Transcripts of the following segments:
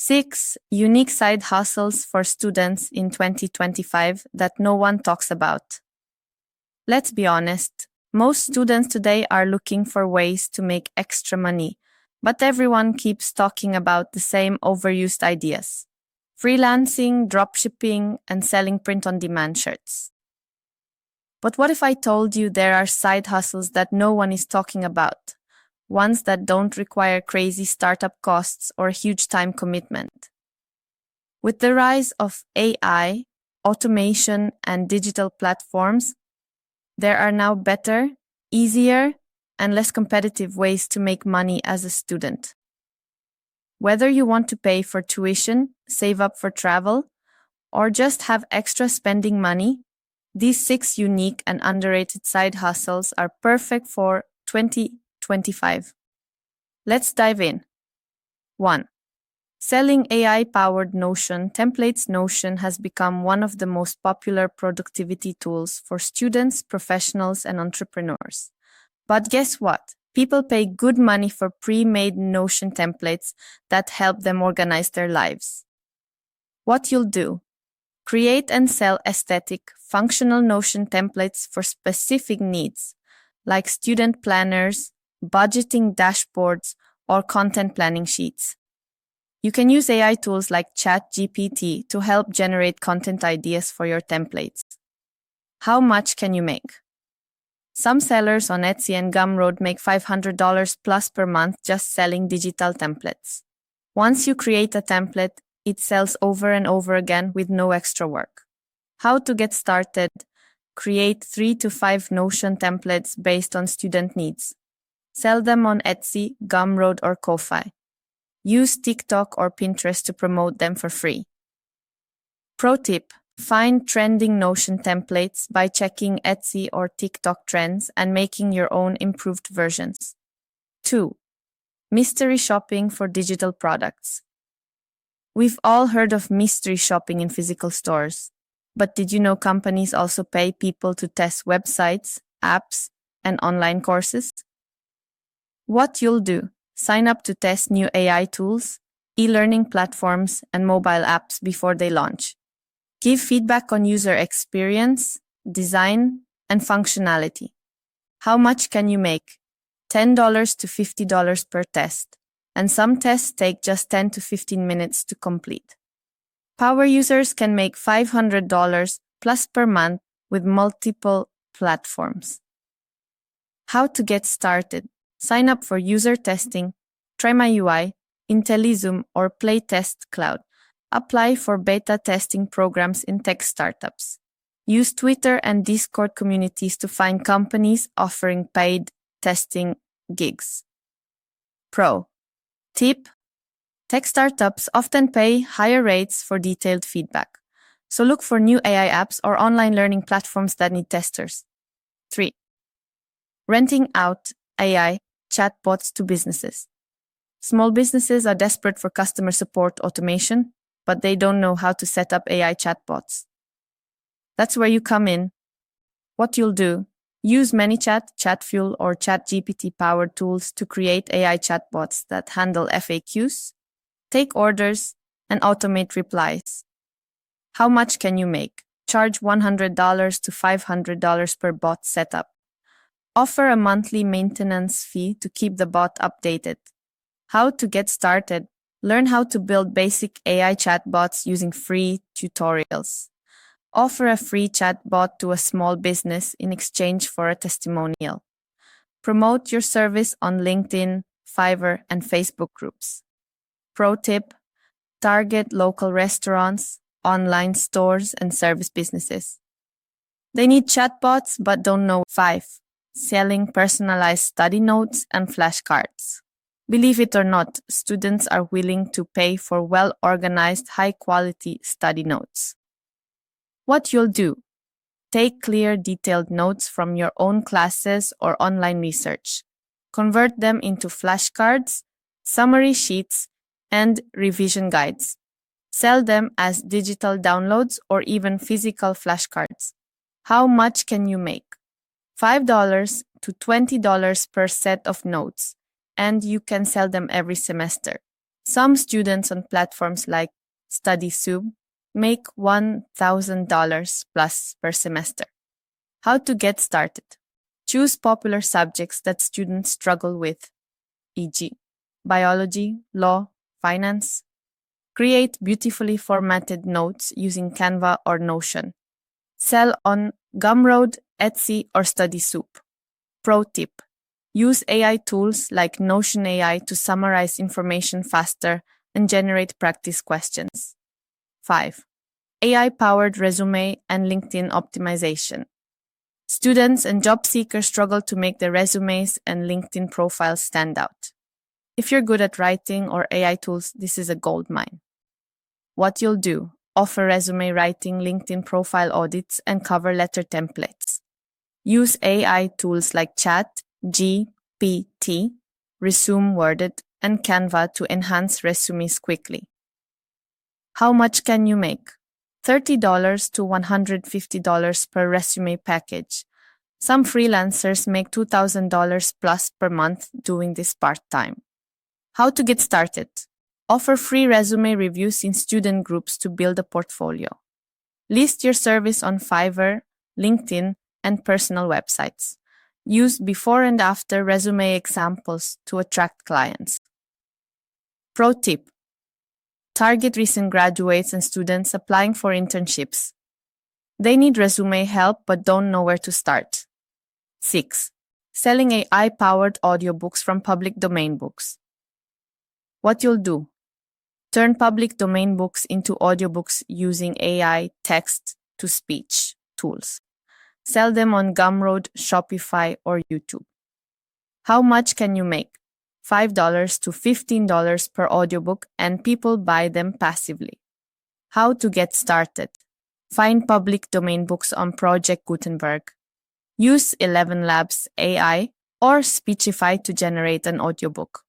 6 unique side hustles for students in 2025 that no one talks about. Let's be honest, most students today are looking for ways to make extra money, but everyone keeps talking about the same overused ideas: freelancing, dropshipping, and selling print-on-demand shirts. But what if I told you there are side hustles that no one is talking about? Ones that don't require crazy startup costs or huge time commitment. With the rise of AI, automation, and digital platforms, there are now better, easier, and less competitive ways to make money as a student. Whether you want to pay for tuition, save up for travel, or just have extra spending money, these 6 unique and underrated side hustles are perfect for 2025. Let's dive in. 1. Selling AI-powered Notion templates. Notion has become one of the most popular productivity tools for students, professionals, and entrepreneurs. But guess what? People pay good money for pre-made Notion templates that help them organize their lives. What you'll do: create and sell aesthetic, functional Notion templates for specific needs, like student planners, budgeting dashboards, or content planning sheets. You can use AI tools like ChatGPT to help generate content ideas for your templates. How much can you make? Some sellers on Etsy and Gumroad make $500 plus per month just selling digital templates. Once you create a template, it sells over and over again with no extra work. How to get started: create 3 to 5 Notion templates based on student needs. Sell them on Etsy, Gumroad, or Ko-fi. Use TikTok or Pinterest to promote them for free. Pro tip: find trending Notion templates by checking Etsy or TikTok trends and making your own improved versions. 2. Mystery shopping for digital products. We've all heard of mystery shopping in physical stores, but did you know companies also pay people to test websites, apps, and online courses? What you'll do: sign up to test new AI tools, e-learning platforms, and mobile apps before they launch. Give feedback on user experience, design, and functionality. How much can you make? $10 to $50 per test, and some tests take just 10 to 15 minutes to complete. Power users can make $500 plus per month with multiple platforms. How to get started: sign up for user testing, TryMyUI, IntelliZoom, or Playtest Cloud. Apply for beta testing programs in tech startups. Use Twitter and Discord communities to find companies offering paid testing gigs. Pro tip: tech startups often pay higher rates for detailed feedback, so look for new AI apps or online learning platforms that need testers. 3. Renting out AI chatbots to businesses. Small businesses are desperate for customer support automation, but they don't know how to set up AI chatbots. That's where you come in. What you'll do: use ManyChat, ChatFuel, or ChatGPT-powered tools to create AI chatbots that handle FAQs, take orders, and automate replies. How much can you make? Charge $100 to $500 per bot setup. Offer a monthly maintenance fee to keep the bot updated. How to get started: learn how to build basic AI chatbots using free tutorials. Offer a free chatbot to a small business in exchange for a testimonial. Promote your service on LinkedIn, Fiverr, and Facebook groups. Pro tip: target local restaurants, online stores, and service businesses. They need chatbots but don't know. 5. Selling personalized study notes and flashcards. Believe it or not, students are willing to pay for well-organized, high-quality study notes. What you'll do: take clear, detailed notes from your own classes or online research. Convert them into flashcards, summary sheets, and revision guides. Sell them as digital downloads or even physical flashcards. How much can you make? $5 to $20 per set of notes, and you can sell them every semester. Some students on platforms like StudySoup make $1,000 plus per semester. How to get started? Choose popular subjects that students struggle with, e.g., biology, law, finance. Create beautifully formatted notes using Canva or Notion. Sell on Gumroad, Etsy, or StudySoup. Pro tip: use AI tools like Notion AI to summarize information faster and generate practice questions. 5. AI-powered resume and LinkedIn optimization. Students and job seekers struggle to make their resumes and LinkedIn profiles stand out. If you're good at writing or AI tools, this is a goldmine. What you'll do: offer resume writing, LinkedIn profile audits, and cover letter templates. Use AI tools like ChatGPT, Resume Worded, and Canva to enhance resumes quickly. How much can you make? $30 to $150 per resume package. Some freelancers make $2,000 plus per month doing this part-time. How to get started? Offer free resume reviews in student groups to build a portfolio. List your service on Fiverr, LinkedIn, and personal websites. Use before and after resume examples to attract clients. Pro tip: target recent graduates and students applying for internships. They need resume help but don't know where to start. 6. Selling AI-powered audiobooks from public domain books. What you'll do: turn public domain books into audiobooks using AI text-to-speech tools. Sell them on Gumroad, Shopify, or YouTube. How much can you make? $5 to $15 per audiobook, and people buy them passively. How to get started? Find public domain books on Project Gutenberg. Use 11 Labs AI or Speechify to generate an audiobook.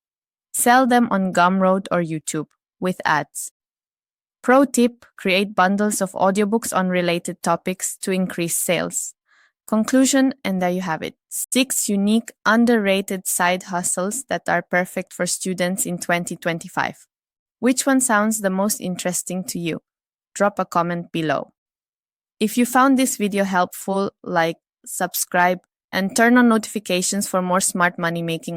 Sell them on Gumroad or YouTube with ads. Pro tip: create bundles of audiobooks on related topics to increase sales. Conclusion, and there you have it. 6 unique, underrated side hustles that are perfect for students in 2025. Which one sounds the most interesting to you? Drop a comment below. If you found this video helpful, like, subscribe, and turn on notifications for more smart money making